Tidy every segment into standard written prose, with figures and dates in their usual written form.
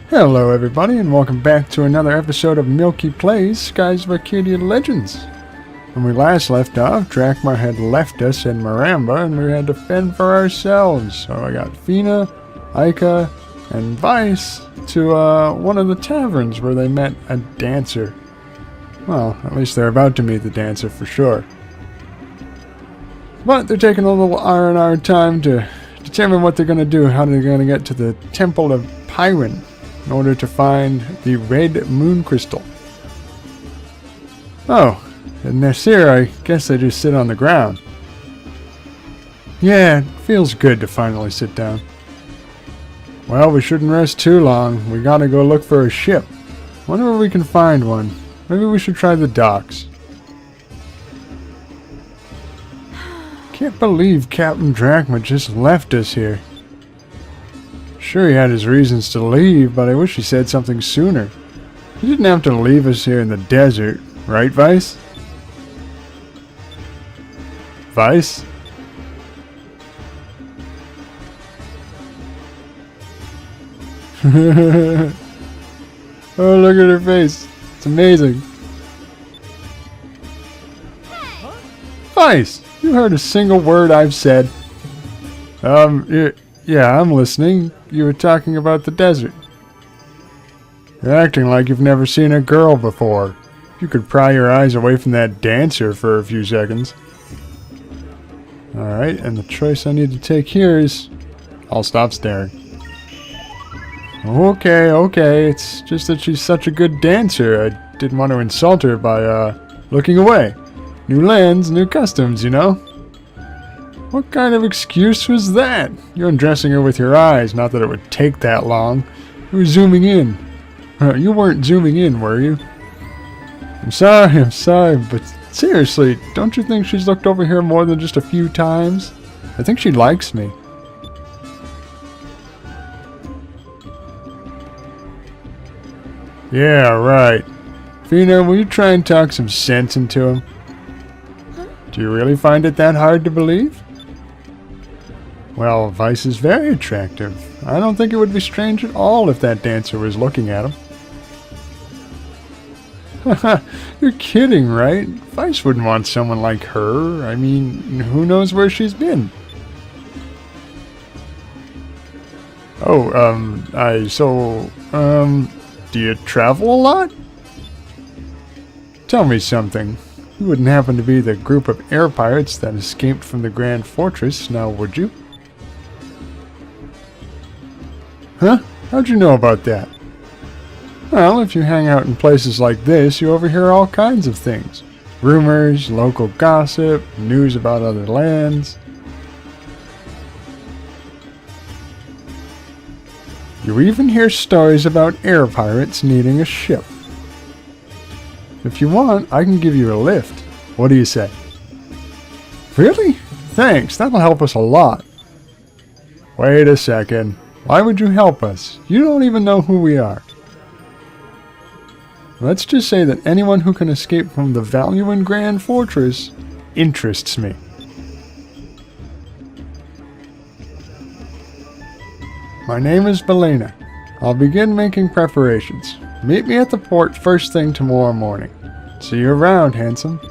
Hello everybody and welcome back to another episode of Milkie Plays Skies of Arcadia Legends. When we last left off, Drakmar had left us in Maramba and we had to fend for ourselves. So I got Fina, Aika, and Vice to one of the taverns where they met a dancer. Well, at least they're about to meet the dancer for sure. But they're taking a little R&R time to determine what they're going to do, how they're going to get to the Temple of Pyron in order to find the red moon crystal. Oh, and Nasir, I guess they just sit on the ground. Yeah, it feels good to finally sit down. Well, we shouldn't rest too long. We gotta go look for a ship. Wonder where we can find one. Maybe we should try the docks. Can't believe Captain Drakmar just left us here. Sure, he had his reasons to leave, but I wish he said something sooner. He didn't have to leave us here in the desert, right, Vice? Vice? Oh, look at her face. It's amazing. Vice, you heard a single word I've said. Yeah, I'm listening. You were talking about the desert. You're acting like you've never seen a girl before. You could pry your eyes away from that dancer for a few seconds. Alright, and the choice I need to take here is... I'll stop staring. Okay, it's just that she's such a good dancer. I didn't want to insult her by, looking away. New lands, new customs, you know? What kind of excuse was that? You're undressing her with your eyes, not that it would take that long. You were zooming in. You weren't zooming in, were you? I'm sorry, but seriously, don't you think she's looked over here more than just a few times? I think she likes me. Yeah, right. Fina, will you try and talk some sense into him? Do you really find it that hard to believe? Well, Vice is very attractive. I don't think it would be strange at all if that dancer was looking at him. Haha, you're kidding, right? Vice wouldn't want someone like her. I mean, who knows where she's been? Oh, do you travel a lot? Tell me something. You wouldn't happen to be the group of air pirates that escaped from the Grand Fortress, now would you? Huh? How'd you know about that? Well, if you hang out in places like this, you overhear all kinds of things. Rumors, local gossip, news about other lands. You even hear stories about air pirates needing a ship. If you want, I can give you a lift. What do you say? Really? Thanks, that'll help us a lot. Wait a second. Why would you help us? You don't even know who we are. Let's just say that anyone who can escape from the Valuin Grand Fortress interests me. My name is Bellena. I'll begin making preparations. Meet me at the port first thing tomorrow morning. See you around, handsome.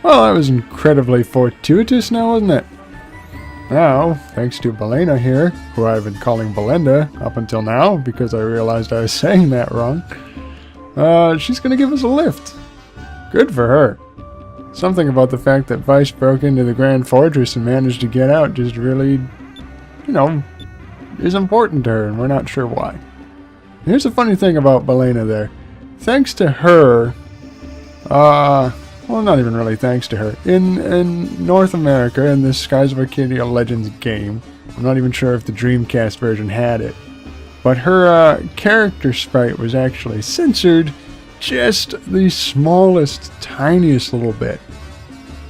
Well, that was incredibly fortuitous now, wasn't it? Now, thanks to Bellena here, who I've been calling Belinda up until now because I realized I was saying that wrong, she's going to give us a lift. Good for her. Something about the fact that Vice broke into the Grand Fortress and managed to get out just really, is important to her, and we're not sure why. Here's the funny thing about Bellena there. Thanks to her, well, not even really thanks to her. In North America, in this Skies of Arcadia Legends game, I'm not even sure if the Dreamcast version had it, but her character sprite was actually censored just the smallest, tiniest little bit.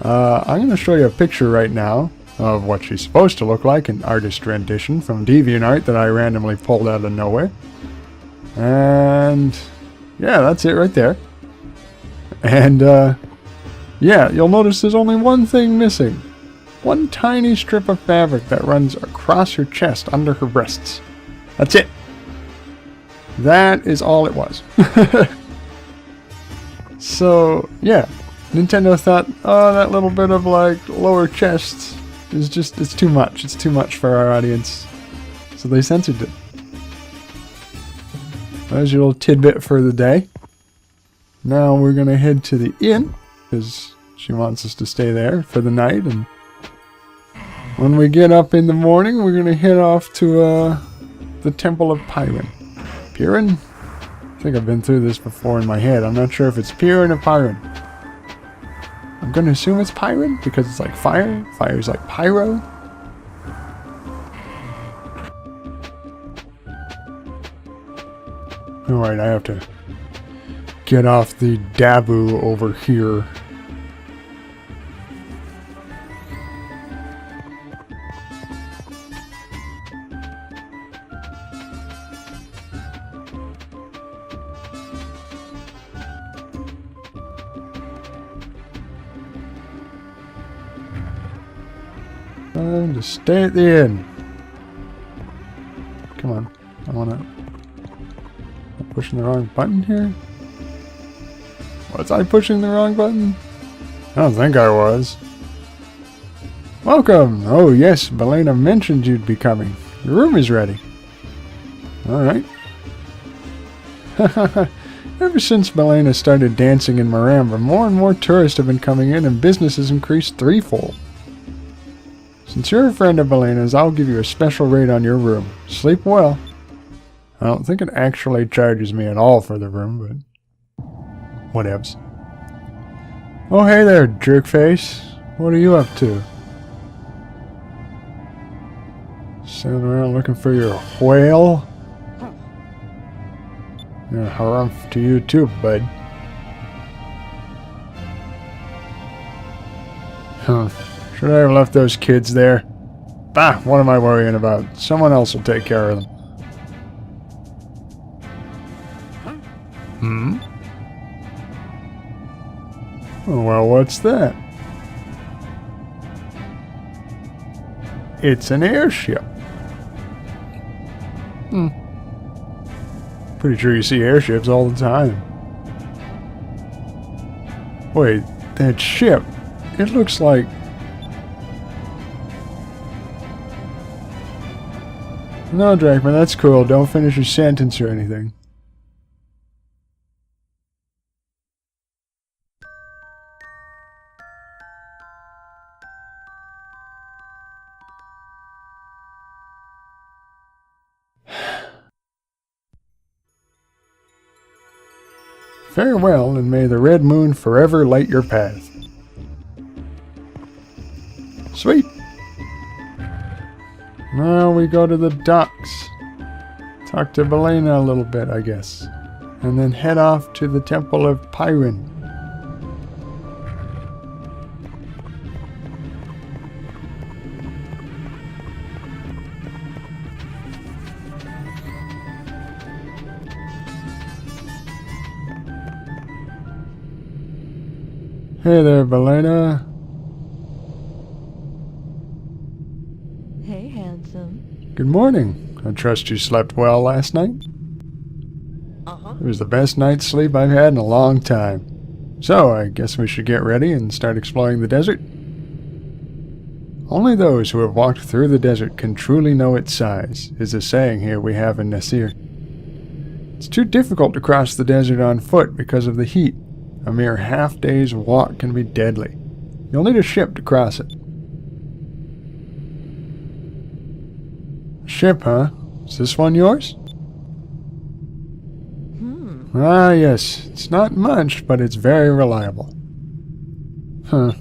I'm going to show you a picture right now of what she's supposed to look like, an artist rendition from DeviantArt that I randomly pulled out of nowhere. And yeah, that's it right there. And yeah, you'll notice there's only one thing missing. one tiny strip of fabric that runs across her chest under her breasts. That's it. That is all it was. So, yeah. Nintendo thought, oh, that little bit of, like, lower chest is just, it's too much. It's too much for our audience. So they censored it. There's your little tidbit for the day. Now we're going to head to the inn, because she wants us to stay there for the night. And when we get up in the morning, we're going to head off to the Temple of Pyron. Pyron? I think I've been through this before in my head. I'm not sure if it's Pyron or Pyron. I'm going to assume it's Pyron, because it's like fire. Fire's like pyro. Alright, I have to get off the Dabu over here. Time to stay at the inn. Come on, I wanna... I'm pushing the wrong button here? Was I pushing the wrong button? I don't think I was. Welcome! Oh yes, Bellena mentioned you'd be coming. Your room is ready. Alright. Ever since Bellena started dancing in Maramba, more and more tourists have been coming in and business has increased threefold. Since you're a friend of Bellena's, I'll give you a special rate on your room. Sleep well. I don't think it actually charges me at all for the room, but... whatevs. Oh, hey there, jerkface. What are you up to? Sailing around looking for your whale? Yeah, harumph to you too, bud. Huh. Should I have left those kids there? Bah, what am I worrying about? Someone else will take care of them. Hmm? Well, what's that? It's an airship. Hmm. Pretty sure you see airships all the time. Wait, that ship, it looks like... No, Drakman, that's cool. Don't finish your sentence or anything. Farewell, and may the red moon forever light your path. Sweet! Now we go to the docks. Talk to Bellena a little bit, I guess. And then head off to the Temple of Pyron. Hey there, Bellena. Hey, handsome. Good morning. I trust you slept well last night? Uh-huh. It was the best night's sleep I've had in a long time. So, I guess we should get ready and start exploring the desert. Only those who have walked through the desert can truly know its size, is a saying here we have in Nasir. It's too difficult to cross the desert on foot because of the heat. A mere half-day's walk can be deadly. You'll need a ship to cross it. Ship, huh? Is this one yours? Ah, yes. It's not much, but it's very reliable. Huh.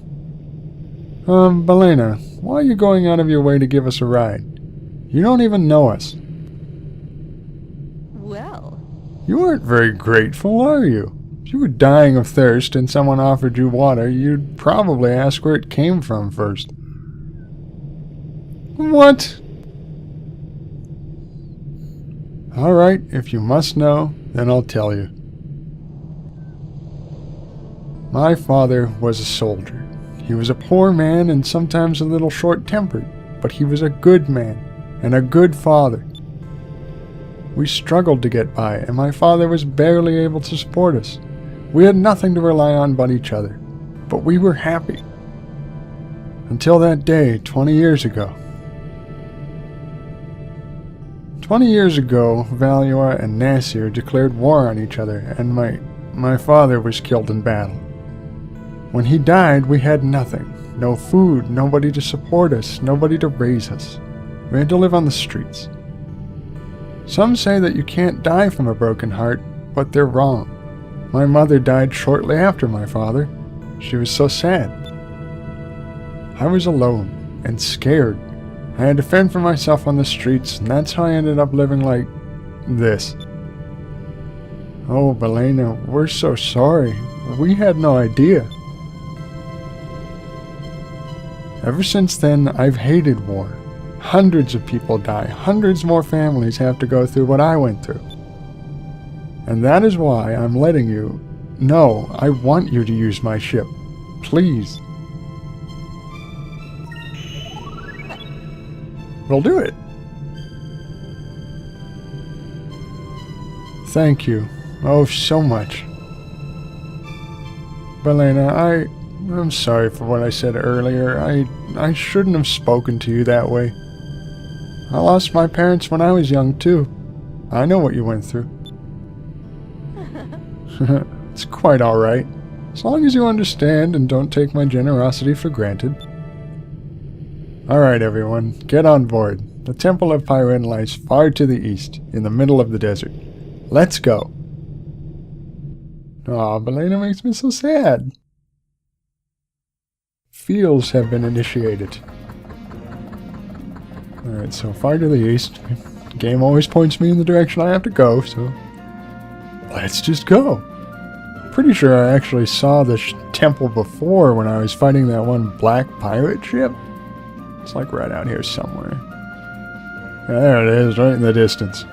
Bellena, why are you going out of your way to give us a ride? You don't even know us. Well... You aren't very grateful, are you? If you were dying of thirst and someone offered you water, you'd probably ask where it came from first. What? Alright, if you must know, then I'll tell you. My father was a soldier. He was a poor man and sometimes a little short-tempered, but he was a good man and a good father. We struggled to get by, and my father was barely able to support us. We had nothing to rely on but each other, but we were happy. Until that day, 20 years ago. 20 years ago, Valua and Nasir declared war on each other, and my father was killed in battle. When he died, we had nothing. No food, nobody to support us, nobody to raise us. We had to live on the streets. Some say that you can't die from a broken heart, but they're wrong. My mother died shortly after my father. She was so sad. I was alone and scared. I had to fend for myself on the streets, and that's how I ended up living like this. Oh, Bellena, we're so sorry. We had no idea. Ever since then, I've hated war. Hundreds of people die. Hundreds more families have to go through what I went through. And that is why I'm letting you know I want you to use my ship. Please. We'll do it. Thank you. Oh, so much. Bellena, I'm sorry for what I said earlier. I shouldn't have spoken to you that way. I lost my parents when I was young, too. I know what you went through. It's quite alright. As long as you understand and don't take my generosity for granted. Alright, everyone. Get on board. The Temple of Pyren lies far to the east, in the middle of the desert. Let's go. Aw, Bellena makes me so sad. Fields have been initiated. Alright, so far to the east. The game always points me in the direction I have to go, so let's just go. Pretty sure I actually saw this temple before when I was fighting that one black pirate ship. It's like right out here somewhere. Yeah, there it is, right in the distance.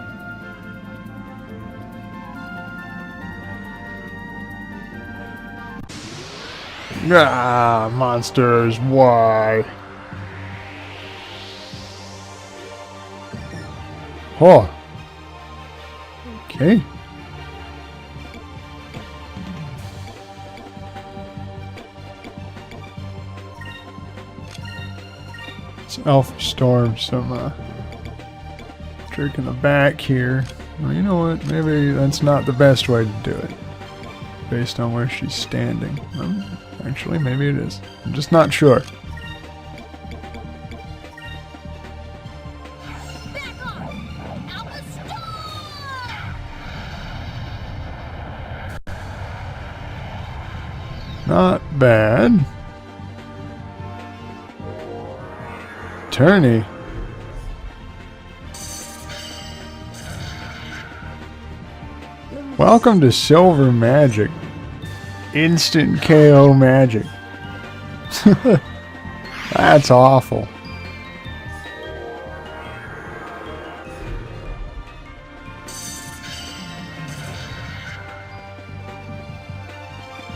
Ah, monsters, why? Oh. Okay. It's Alpha Storm, some jerk in the back here. Well, you know what? Maybe that's not the best way to do it. Based on where she's standing. Actually, maybe it is. I'm just not sure. Not bad. Attorney. Welcome to Silver Magic. Instant KO magic. That's awful.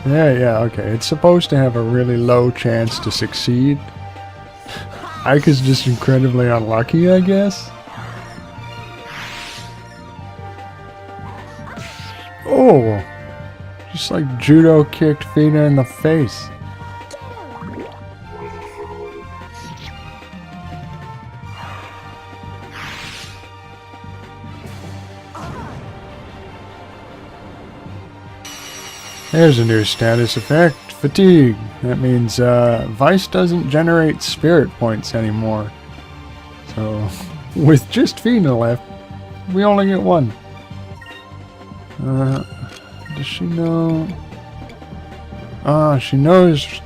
Yeah, okay. It's supposed to have a really low chance to succeed. Ike's just incredibly unlucky, I guess. Oh! Just like judo kicked Fina in the face. There's a new status effect. Fatigue. That means Vice doesn't generate spirit points anymore. So, with just Fina left, we only get one. Does she know? She knows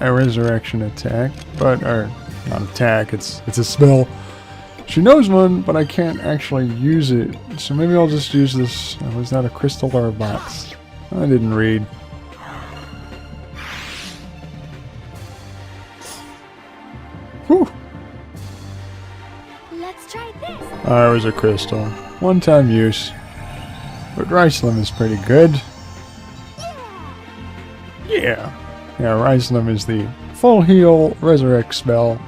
a resurrection attack, but, or, not attack, it's a spell. She knows one, but I can't actually use it, so maybe I'll just use this. Was that a crystal or a box? I didn't read. Whew. Let's try this. It was a crystal. One-time use. But Ricelim is pretty good. Yeah. Yeah, Rise them is the full heal, resurrect spell.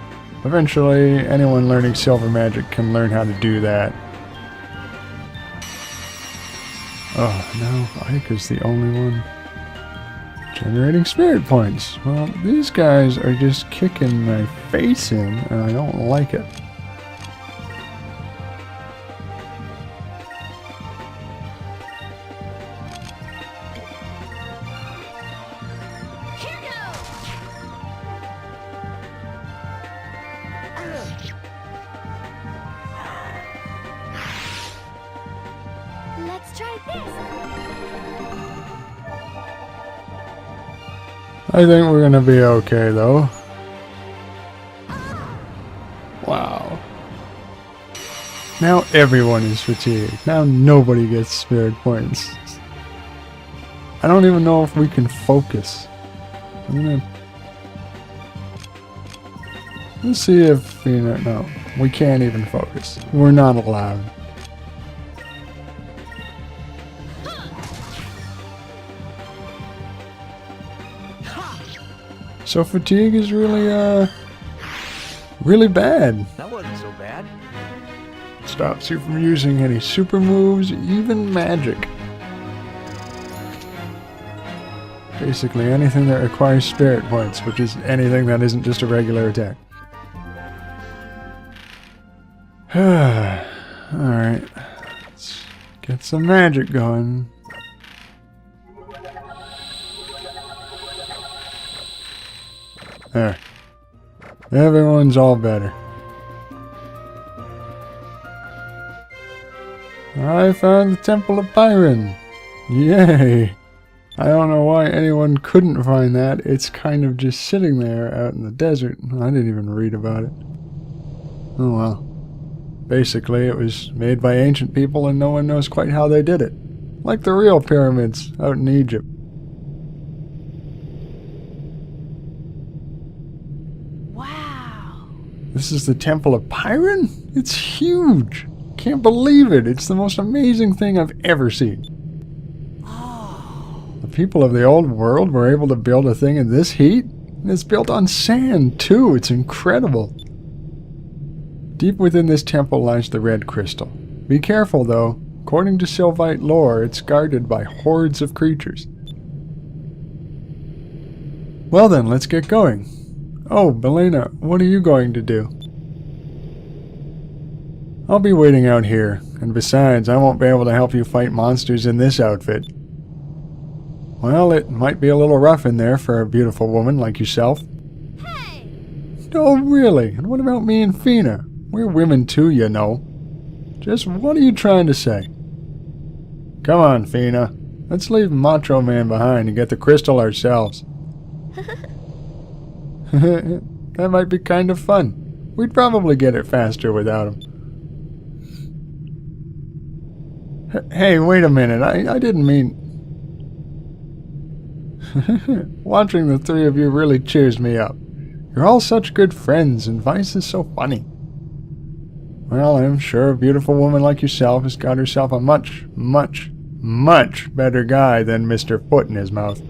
Eventually, anyone learning silver magic can learn how to do that. Oh, no, Ike is the only one generating spirit points. Well, these guys are just kicking my face in, and I don't like it. Let's try this. I think we're gonna be okay, though. Wow. Now everyone is fatigued. Now nobody gets spirit points. I don't even know if we can focus. Let's see if, you know, no. We can't even focus. We're not allowed. So fatigue is really, really bad. That wasn't so bad. Stops you from using any super moves, even magic. Basically anything that requires spirit points, which is anything that isn't just a regular attack. Alright, let's get some magic going. There. Everyone's all better. I found the Temple of Byron. Yay! I don't know why anyone couldn't find that. It's kind of just sitting there out in the desert. I didn't even read about it. Oh well. Basically, it was made by ancient people and no one knows quite how they did it. Like the real pyramids out in Egypt. Wow. This is the Temple of Byron? It's huge! Can't believe it! It's the most amazing thing I've ever seen. The people of the old world were able to build a thing in this heat? And it's built on sand, too. It's incredible. Deep within this temple lies the red crystal. Be careful, though. According to Sylvite lore, it's guarded by hordes of creatures. Well then, let's get going. Oh, Bellena, what are you going to do? I'll be waiting out here, and besides, I won't be able to help you fight monsters in this outfit. Well, it might be a little rough in there for a beautiful woman like yourself. Hey! Oh, really? And what about me and Fina? We're women too, you know. Just what are you trying to say? Come on, Fina. Let's leave Macho Man behind and get the crystal ourselves. That might be kind of fun. We'd probably get it faster without him. Hey, wait a minute. I didn't mean... Watching the three of you really cheers me up. You're all such good friends, and Vice is so funny. Well, I'm sure a beautiful woman like yourself has got herself a much, much, much better guy than Mr. Foot in his mouth.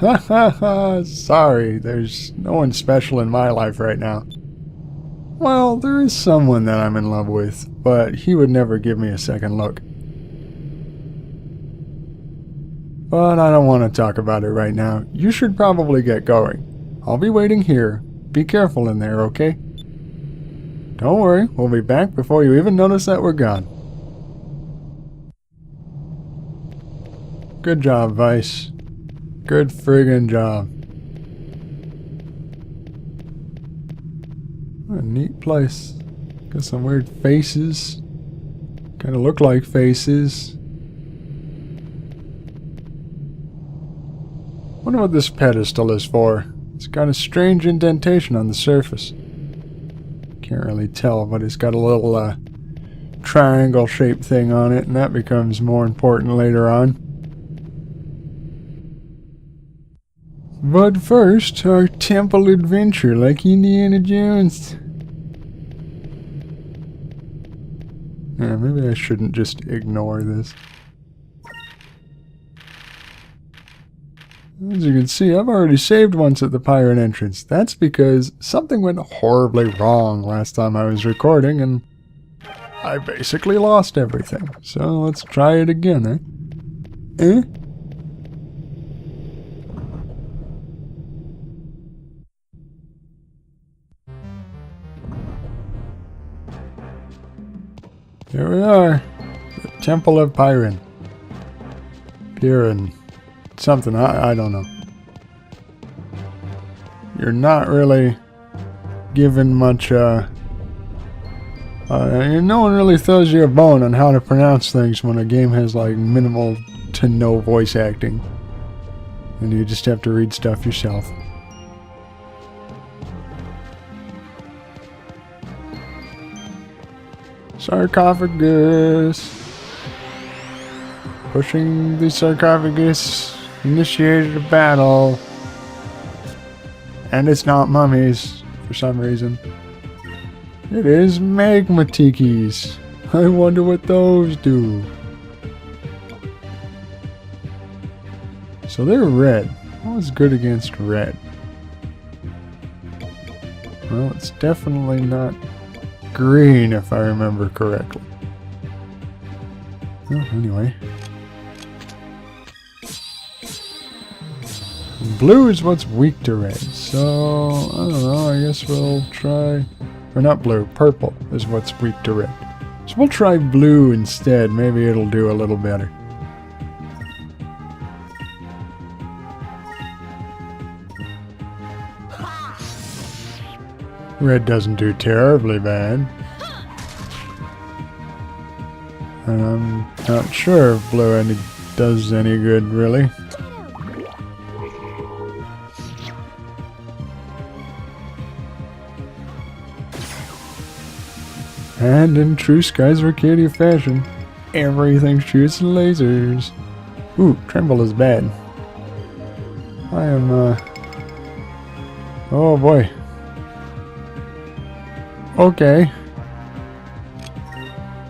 Ha ha ha, sorry, there's no one special in my life right now. Well, there is someone that I'm in love with, but he would never give me a second look. But I don't want to talk about it right now. You should probably get going. I'll be waiting here. Be careful in there, okay? Don't worry, we'll be back before you even notice that we're gone. Good job, Vice. Good friggin' job. What a neat place. Got some weird faces. Kinda look like faces. Wonder what this pedestal is for. It's got a strange indentation on the surface. Can't really tell, but it's got a little triangle-shaped thing on it, and that becomes more important later on. But first, our temple adventure like Indiana Jones. Yeah, maybe I shouldn't just ignore this. As you can see, I've already saved once at the pirate entrance. That's because something went horribly wrong last time I was recording, and I basically lost everything. So let's try it again, eh? Eh? Here we are. The Temple of Pyron. Pyron. Something, I don't know. You're not really given much, no one really throws you a bone on how to pronounce things when a game has, like, minimal to no voice acting. And you just have to read stuff yourself. Sarcophagus. Pushing the sarcophagus initiated a battle. And it's not mummies for some reason. It is magma tikis. I wonder what those do. So they're red. What was good against red? Well, it's definitely not green if I remember correctly. Well, anyway. Blue is what's weak to red, so I don't know, I guess we'll try, or not blue, purple is what's weak to red. So we'll try blue instead, maybe it'll do a little better. Red doesn't do terribly bad. And I'm not sure if blue does any good, really. And in true Skies of Arcadia fashion, everything shoots lasers. Ooh, Tremble is bad. I am, oh boy. Okay.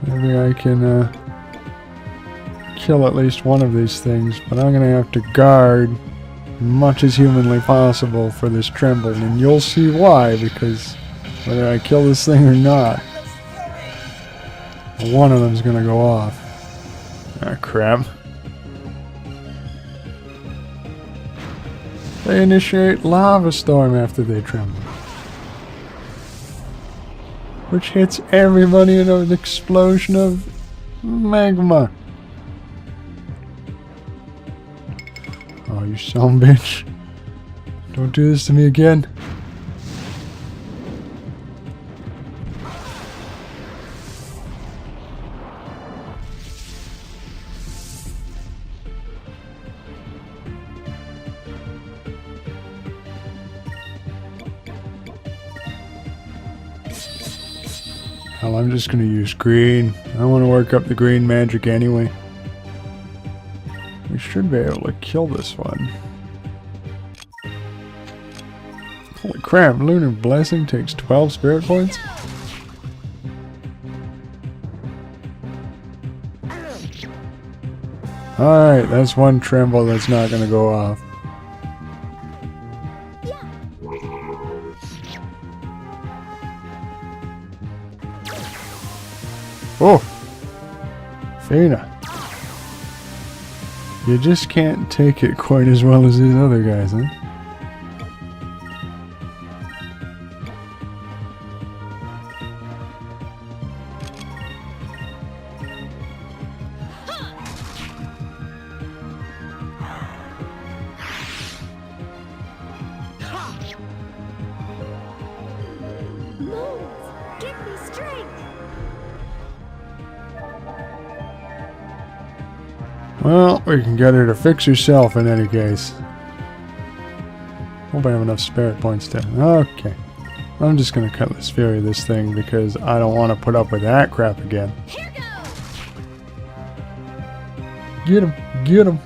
Maybe I can, kill at least one of these things, but I'm gonna have to guard as much as humanly possible for this Tremble, and you'll see why, because whether I kill this thing or not, one of them's gonna go off. Ah, crap. They initiate lava storm after they tremble, which hits everybody in an explosion of magma. Oh, you son of a bitch. Don't do this to me again. Hell, I'm just gonna use green. I want to work up the green magic anyway. We should be able to kill this one. Holy crap, Lunar Blessing takes 12 spirit points? Alright, that's one Tremble that's not gonna go off. Oh! Fina. You just can't take it quite as well as these other guys, huh? Give me strength. Well, we can get her to fix herself in any case. Hope I have enough spirit points to... Okay. I'm just gonna Cutlass Fury this thing because I don't want to put up with that crap again. Here goes. Get him! Get him!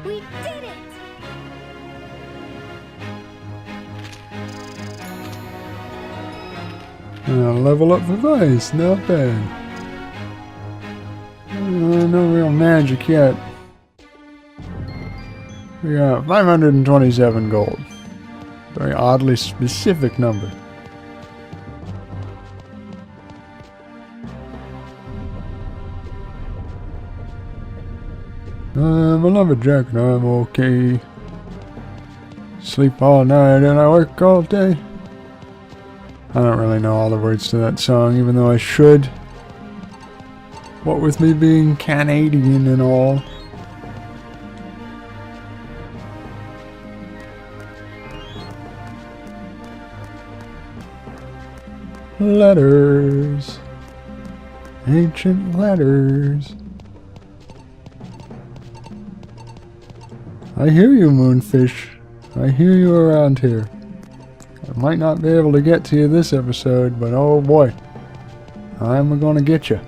We Level up for Vice, not bad. No real magic yet. We got 527 gold. Very oddly specific number. I'm a lumberjack and I'm okay. Sleep all night and I work all day. I don't really know all the words to that song, even though I should. What with me being Canadian and all. Letters. Ancient letters. I hear you, Moonfish. I hear you around here. I might not be able to get to you this episode, but oh boy, I'm gonna get you.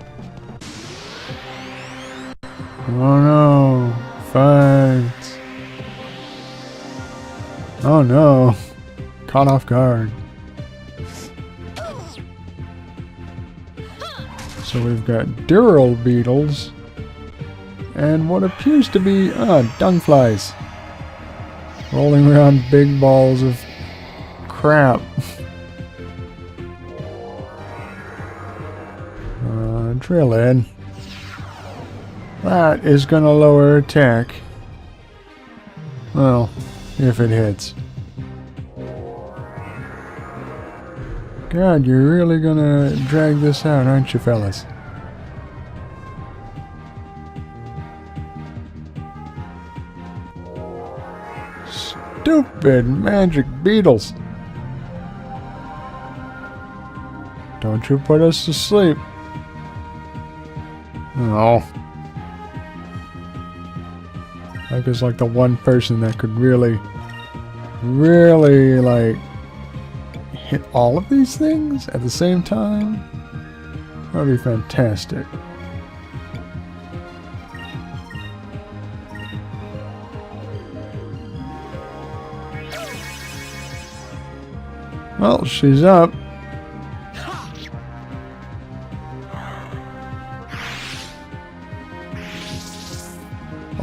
Oh no, fights. Oh no, caught off guard. So we've got Dural beetles and what appears to be dung flies rolling around big balls of crap. Drill in. That is gonna lower attack. Well, if it hits. God, you're really gonna drag this out, aren't you, fellas? Stupid magic beetles. Don't you put us to sleep. Oh. Like it's like the one person that could really like hit all of these things at the same time. That would be fantastic. Well, she's up.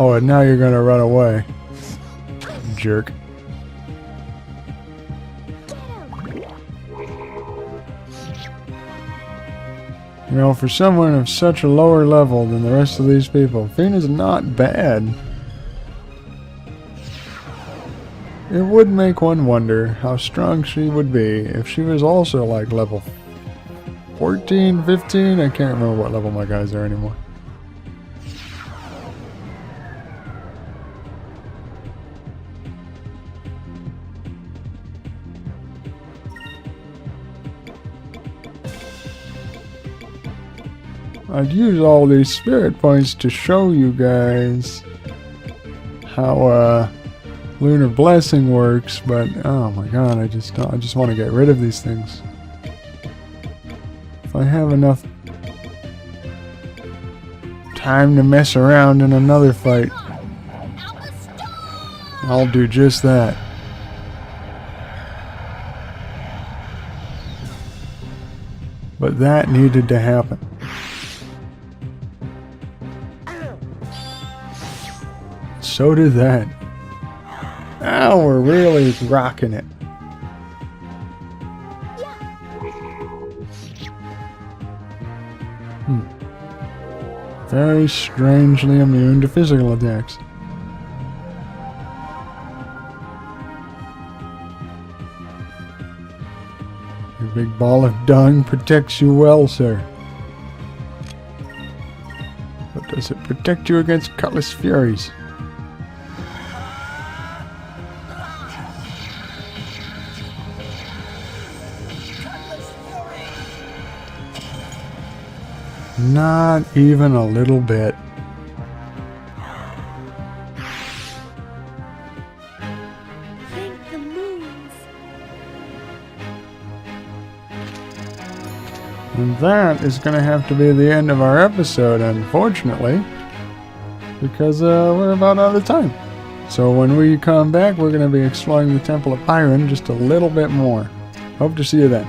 Oh, and now you're gonna run away. Jerk. You know, for someone of such a lower level than the rest of these people, Fina's not bad. It would make one wonder how strong she would be if she was also like level 14, 15? I can't remember what level my guys are anymore. I'd use all these spirit points to show you guys how Lunar Blessing works, but oh my god, I just want to get rid of these things. If I have enough time to mess around in another fight, I'll do just that. But that needed to happen. So did that. Now we're really rocking it. Very strangely immune to physical attacks. Your big ball of dung protects you well, sir. But does it protect you against Cutlass Furies? Not even a little bit. Thank the moons. And that is going to have to be the end of our episode, unfortunately, because we're about out of time. So when we come back, we're going to be exploring the Temple of Pyron just a little bit more. Hope to see you then.